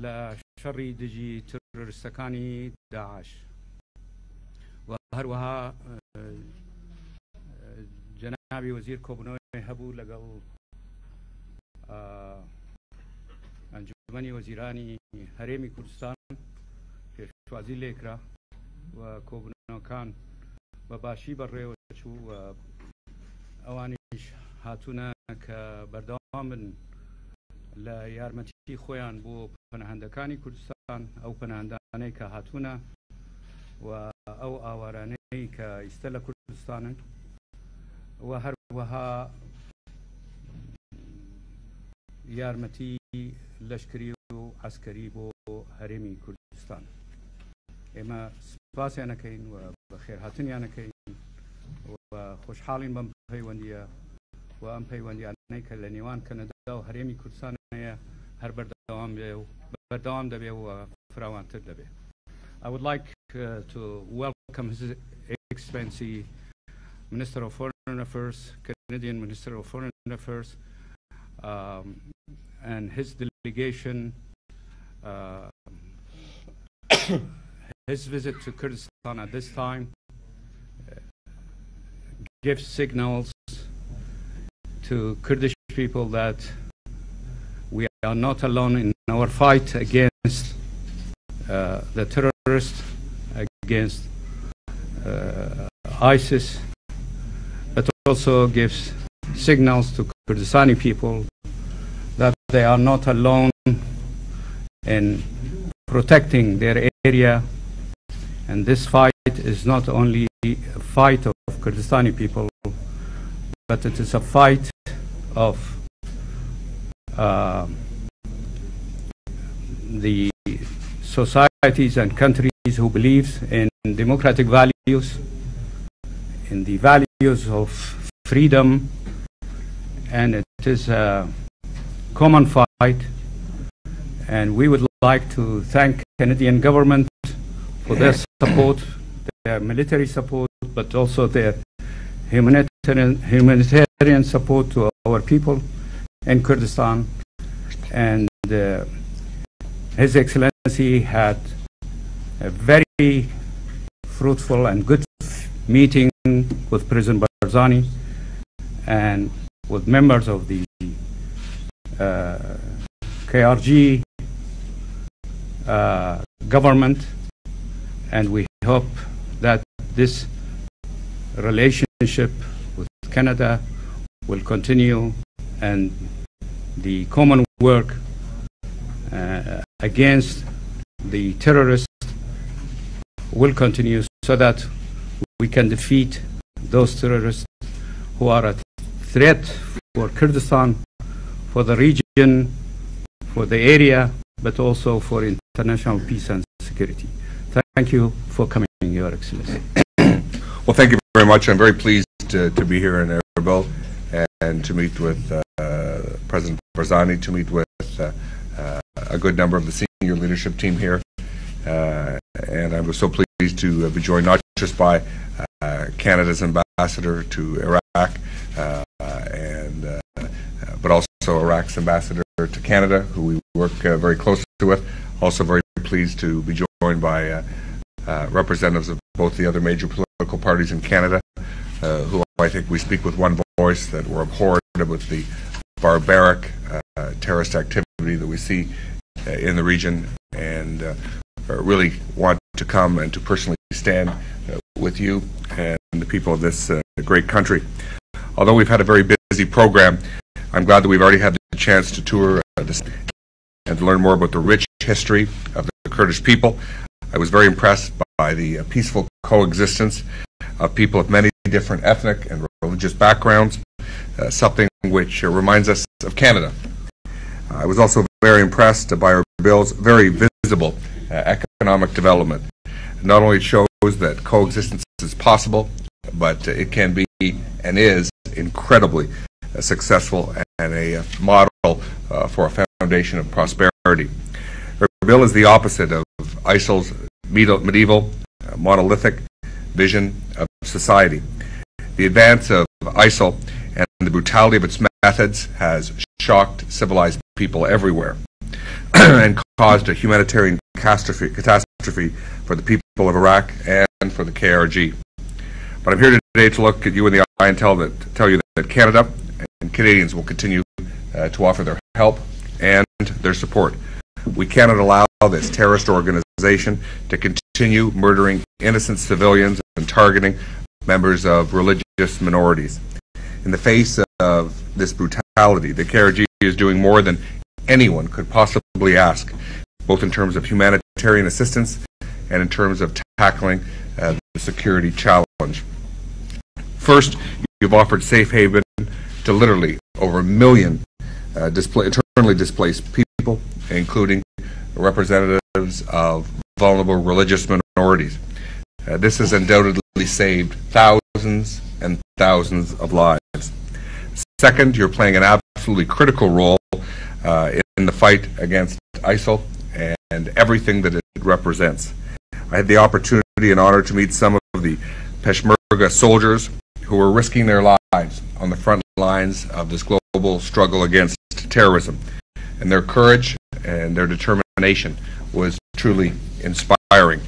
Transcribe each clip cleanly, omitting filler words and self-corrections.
لشر دجي ترورستەکانی داعش و هەروەها جەنابی وەزیر کۆبوونەوەی هەبوو لەگەڵ ئەنجومەنی وەزیرانی هەرێمی کوردستان پێشوازی لێکرا و کۆبوونەوەکان بە باشی بەڕێوە چوو و ئەوانیش هاتوونە کە بەردەوام بن لە یارمەتی خۆیان بۆ پەناهەندەکانی کوردستان ئەو پەناهەندانەی کە هاتوونە و ئەو ئاوارانەی کە ئیستە لە کوردستانن و هەروەها یارمەتی لەشکری و عسکەری بۆ هەرێمی کوردستان. ئێمە سپاسیان ئەەکەین و بە خێرهاتنیان ئەەکەین و خۆشحاڵین بەم پەیوەندیە و ئەم پەیوەندیانەی کە لە نێوان کەنەدا و هەرێمی کوردستانەیە هەر بەردەوام بێ و بەردەوام دەبێ و فراوانتر دەبێ. I would like to welcome His Excellency Minister of Foreign Affairs, Canadian Minister of Foreign Affairs, and his delegation. His visit to Kurdistan at this time gives signals to Kurdish people that we are not alone in our fight against the terrorists, against ISIS. It also gives signals to Kurdistani people that they are not alone in protecting their area, and this fight is not only a fight of Kurdistani people, but it is a fight of the societies and countries who believe in democratic values, in the values of freedom, and it is a common fight. And we would like to thank Canadian government for their support, their military support, but also their humanitarian support to our people in Kurdistan. And His Excellency had a very fruitful and good meeting with President Barzani and with members of the KRG government, and we hope that this relationship with Canada will continue, and the common work against the terrorists will continue, so that we can defeat those terrorists who are a threat for Kurdistan, for the region, for the area, but also for international peace and security. Thank you for coming, Your Excellency. Well, thank you very much. I'm very pleased to be here in Erbil and to meet with President Barzani, to meet with a good number of the senior leadership team here. And I was so pleased to be joined not just by Canada's ambassador to Iraq, but also Iraq's ambassador to Canada, who we work very closely with. Also very pleased to be joined by representatives of both the other major political parties in Canada, who I think we speak with one voice, that we're abhorred with the barbaric terrorist activity that we see in the region, and really want to come and to personally stand with you and the people of this great country. Although we've had a very busy program, I'm glad that we've already had the chance to tour this and to learn more about the rich history of the Kurdish people. I was very impressed by the peaceful coexistence of people of many different ethnic and religious backgrounds, something which reminds us of Canada. I was also very impressed by Erbil's very visible economic development. Not only shows that coexistence is possible, but it can be and is incredibly successful and a model for a foundation of prosperity. Erbil is the opposite of ISIL's medieval, monolithic vision of society. The advance of ISIL and the brutality of its methods has shocked civilized people everywhere. and caused a humanitarian catastrophe for the people of Iraq and for the KRG. But I'm here today to look at you in the eye and tell you that Canada and Canadians will continue to offer their help and their support. We cannot allow this terrorist organization to continue murdering innocent civilians and targeting members of religious minorities. In the face of this brutality, the KRG is doing more than anyone could possibly ask, both in terms of humanitarian assistance and in terms of tackling the security challenge. First, you've offered safe haven to literally over 1 million internally displaced people, including representatives of vulnerable religious minorities. This has undoubtedly saved thousands and thousands of lives. Second, you're playing an absolutely critical role in the fight against ISIL and everything that it represents. I had the opportunity and honor to meet some of the Peshmerga soldiers who were risking their lives on the front lines of this global struggle against terrorism. And their courage and their determination was truly inspiring.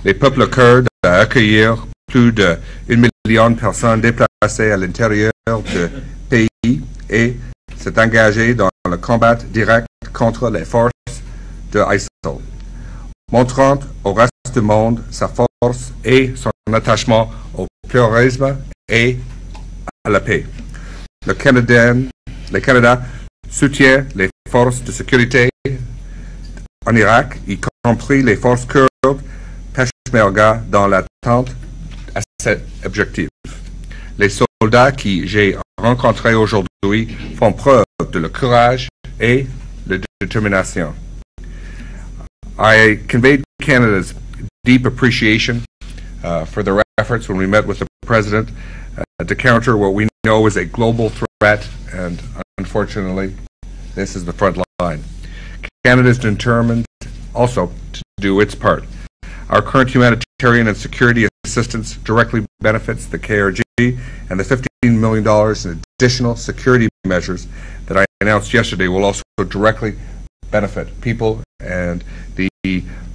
Les peuples kurdes à accueillir plus de 1 million de personnes déplacées à l'intérieur du pays et s'est engagé dans le combat direct contre les forces de ISIL, montrant au reste du monde sa force et son attachement au pluralisme et à la paix. Le Canada soutient les forces de sécurité en Irak, y compris les forces kurdes Peshmerga, dans l'attente à cet objectif. Les soldats que j'ai rencontrés aujourd'hui font preuve de leur courage et de détermination. I conveyed Canada's deep appreciation for their efforts when we met with the President to counter what we know is a global threat, and unfortunately, this is the front line. Canada is determined also to do its part. Our current humanitarian and security assistance directly benefits the KRG, and the $15 million in additional security measures that I announced yesterday will also directly benefit people and the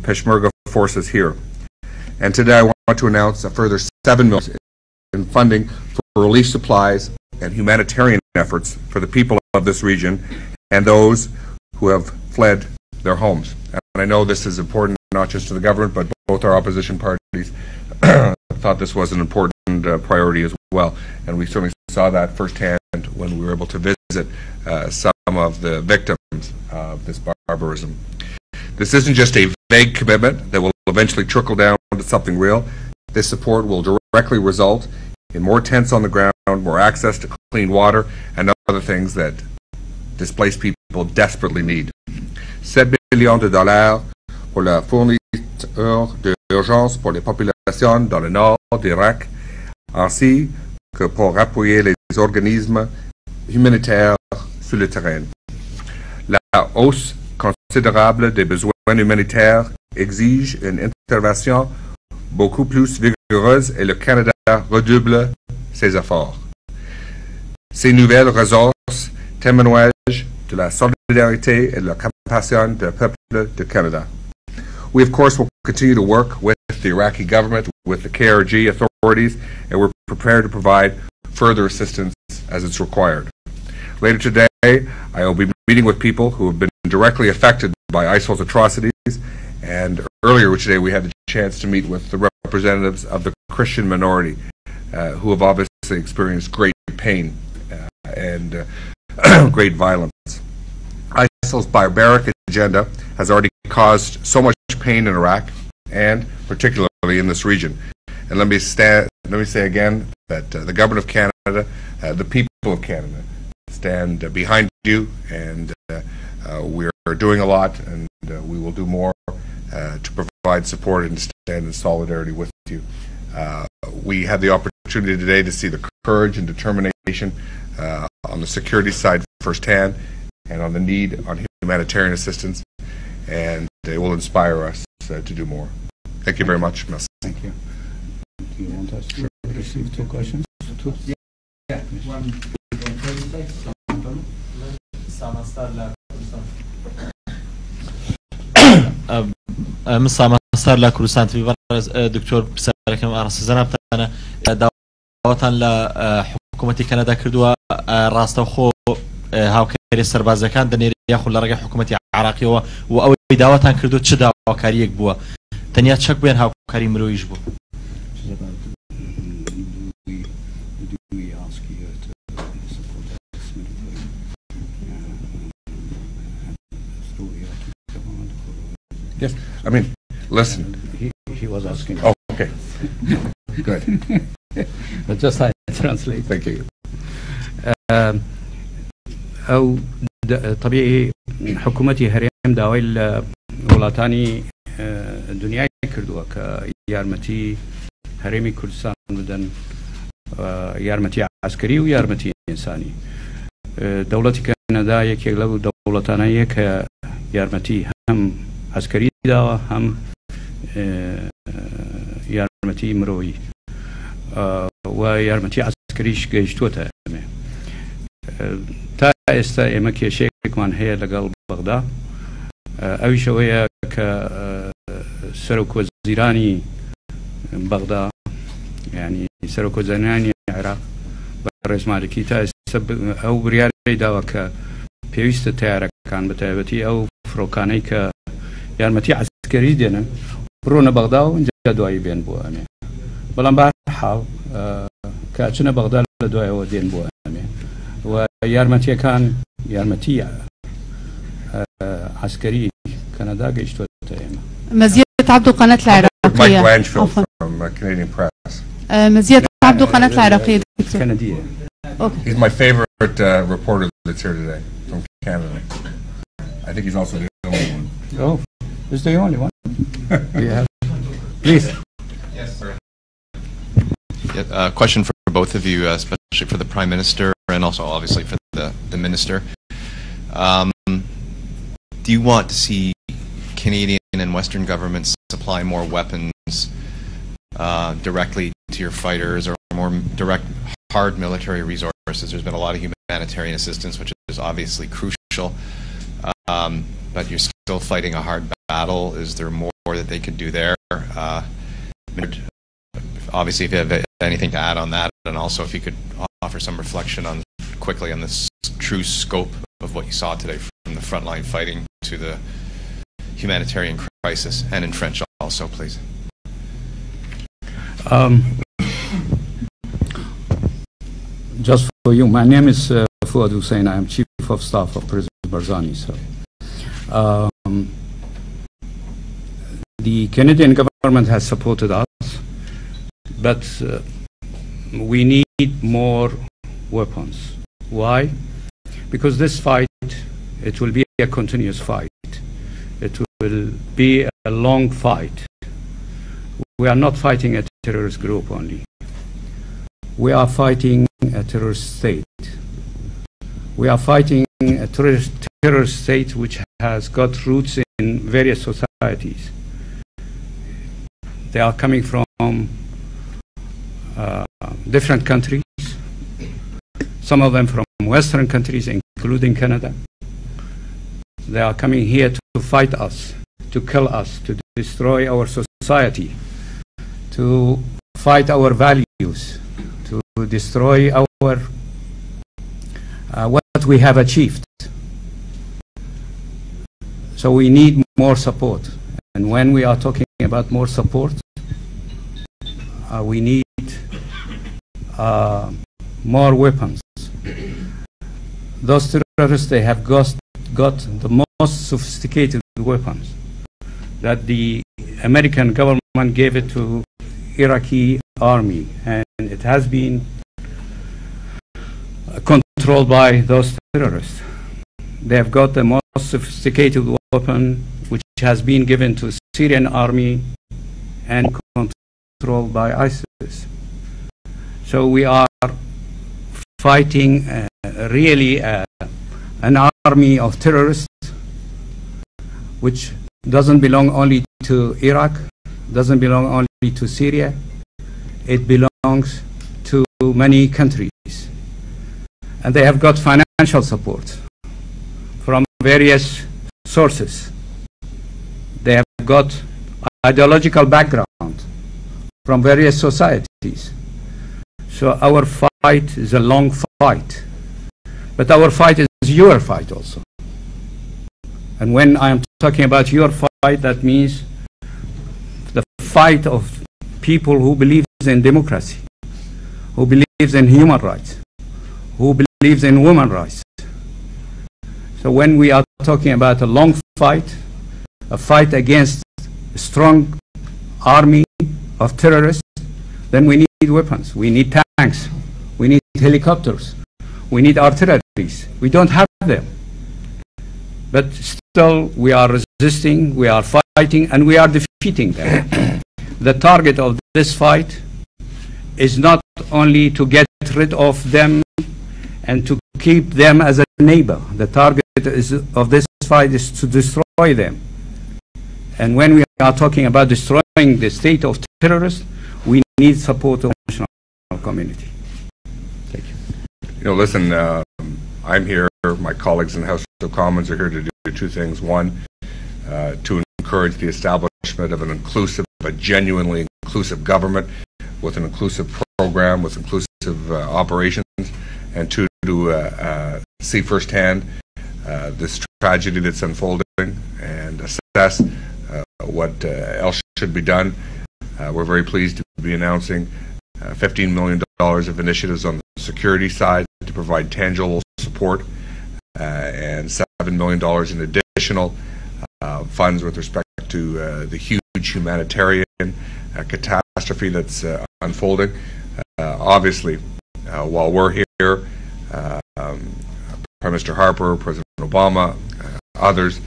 Peshmerga forces here. And today I want to announce a further $7 million in funding for relief supplies and humanitarian efforts for the people of this region and those who have fled their homes. And I know this is important not just to the government, but both our opposition parties thought this was an important priority as well. And we certainly saw that firsthand when we were able to visit some of the victims of this barbarism. This isn't just a vague commitment that will eventually trickle down to something real. This support will directly result in more tents on the ground, more access to clean water, and other things that displaced people desperately need. $7 millions pour la fourniture d'urgence pour les populations dans le nord d'Irak, ainsi que pour appuyer les organismes humanitaires sur le terrain. La hausse considérable des besoins humanitaires exige une intervention beaucoup plus vigoureuse et le Canada redouble ses efforts. Ces nouvelles ressources témoignent de la solidarité et de la compassion du peuple du Canada. We, of course, will continue to work with the Iraqi government, with the KRG authorities, and we're prepared to provide further assistance as it's required. Later today, I will be meeting with people who have been directly affected by ISIL's atrocities, and earlier today we had the chance to meet with the representatives of the Christian minority who have obviously experienced great pain and great violence. ISIL's barbaric agenda has already caused so much pain in Iraq and particularly in this region. And let me say again that the government of Canada, the people of Canada, stand behind you, and we are doing a lot, and we will do more to provide support and stand in solidarity with you. We had the opportunity today to see the courage and determination on the security side firsthand, and on the need on humanitarian assistance, and it will inspire us to do more. Thank you very much. Merci. Thank you. Do you want us to receive two questions? Two? Yeah. One. مسا مسار لا كردستان في دكتور بسالكم أرس زناب أنا دعوتان لا حكومتي كندا كردوا راسته خو هاو كاري سربازة كان دنير ياخذ لرجع حكومتي عراقية وأول دعوتان كردوا تشدا وكاريك بوا تنيا تشك بين هاو كاري مرويج بوا. Yes, I mean, listen. He was asking. Oh, okay. Good. But just I translate. Thank you. أو طبيعي حكومتي هرم داويل ولاتاني الدنيا كردوا كيارمتي هرمي كردستان بدن يارمتي عسكري ويارمتي إنساني. دولتي كندا يكي لو دولتانية كيارمتي هم عسكري دا هم يارمتي مروي ويارمتي عسكريش جيشتوتا تا استا اما كيشيكمان هي لقل بغداد اوي شوية كسروك وزيراني بغداد يعني سروك وزيراني عراق برئيس مالكي تا او بريالي داوا كبيوست تيارا كان بتابتي او فروكاني ك يارمتي عسكري دينا برونا بغداد ونجا دواي بين بو امي بلان بحال كاتشنا بغداد لدواي ودين بو امي ويارمتي كان يارمتي عسكري كندا جيشتو تايما. مزيد عبدو قناة العراقية. Mike Blanchfield from Canadian Press. مزيد عبدو قناة العراقية. كندية. He's my favorite reporter that's here today from Canada. I think he's also the only one. Oh, is the only one? Yeah. Please. Yes, sir. Yeah, question for both of you, especially for the Prime Minister and also obviously for the Minister. Do you want to see Canadian and Western governments supply more weapons directly to your fighters or more direct hard military resources? There's been a lot of humanitarian assistance, which is obviously crucial, but you're still fighting a hard battle. Is there more that they could do there? Obviously, if you have anything to add on that, and also if you could offer some reflection on quickly on the true scope of what you saw today from the frontline fighting to the humanitarian crisis, and in French also, please. Just for you, my name is Fuad Hussein. I am Chief of Staff of President Barzani. So, the Canadian government has supported us, but we need more weapons. Why? Because this fight, it will be a continuous fight. It will be a long fight. We are not fighting a terrorist group only. We are fighting a terrorist state. We are fighting a terrorist state which has got roots in various societies. They are coming from different countries, some of them from Western countries, including Canada. They are coming here to fight us, to kill us, to destroy our society, to fight our values, to destroy our what we have achieved. So we need more support. And when we are talking about more support, we need more weapons. Those terrorists, they have got the most sophisticated weapons that the American government gave it to Iraqi army, and it has been controlled by those terrorists. They have got the most sophisticated weapon which has been given to Syrian army and controlled by ISIS. So we are fighting really an army of terrorists which doesn't belong only to Iraq, doesn't belong only to Syria, it belongs to many countries. And they have got financial support from various sources. They have got ideological background from various societies. So our fight is a long fight, but our fight is your fight also. And when I am talking about your fight, that means the fight of people who believe in democracy, who believes in human rights, who believes in women's rights. So when we are talking about a long fight, a fight against a strong army of terrorists, then we need weapons, we need tanks, we need helicopters, we need artilleries. We don't have them. But still we are resisting, we are fighting, and we are defeating them. The target of this fight is not only to get rid of them and to keep them as a neighbor. The target of this fight is to destroy them. And when we are talking about destroying the state of terrorists, we need support of the international community. Thank you. You know, listen, I'm here, my colleagues in the House of Commons are here to do two things. One, to encourage the establishment of an inclusive, a genuinely inclusive government with an inclusive program, with inclusive operations, and two, to see firsthand this tragedy that's unfolding and assess what else should be done. We're very pleased to be announcing $15 million of initiatives on the security side to provide tangible support, and $7 million in additional funds with respect to the huge humanitarian catastrophe that's unfolding. Obviously, while we're here, Prime Minister Harper, President Obama, others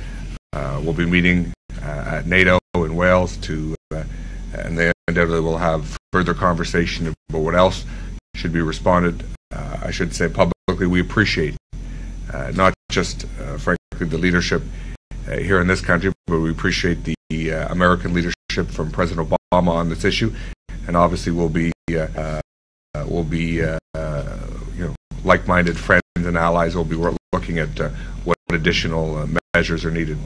will be meeting at NATO in Wales to, and they undoubtedly will have further conversation about what else should be responded. I should say publicly, we appreciate not just, frankly, the leadership here in this country, but we appreciate the American leadership from President Obama on this issue, and obviously we'll be you know, like-minded friends and allies. We'll be looking at what additional measures are needed.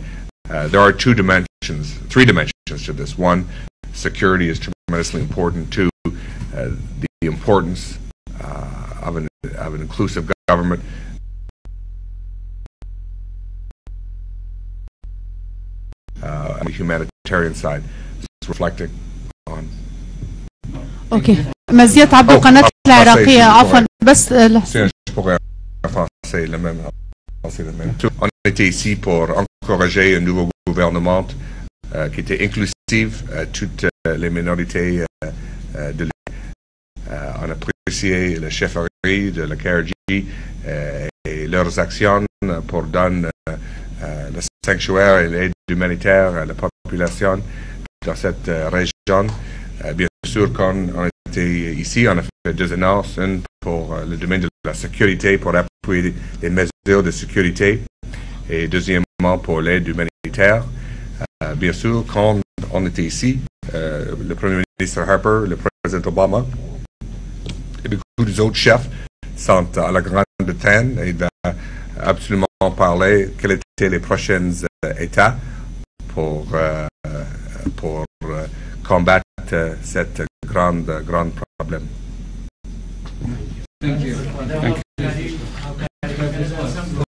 There are three dimensions to this. One, security is tremendously important. Two, the importance of an inclusive government. On the humanitarian side, it's reflecting on. اوكي مزية عبد القناة العراقية عفوا بس On était ici pour encourager un nouveau gouvernement qui était inclusif à toutes les minorités de l'île. On apprécié la chefferie de la KRG et leurs actions pour donner le sanctuaire et l'aide humanitaire à la population dans cette région. Bien sûr, quand on était ici, on a fait deux annonces, une pour le domaine de la sécurité, pour appuyer les mesures de sécurité, et deuxièmement pour l'aide humanitaire. Bien sûr, quand on était ici, le Premier ministre Harper, le Président Obama, et beaucoup des autres chefs sont à la Grande-Bretagne, et il va absolument parler quelles étaient les prochaines étapes pour combattre cette grand problème. Thank you. Thank you.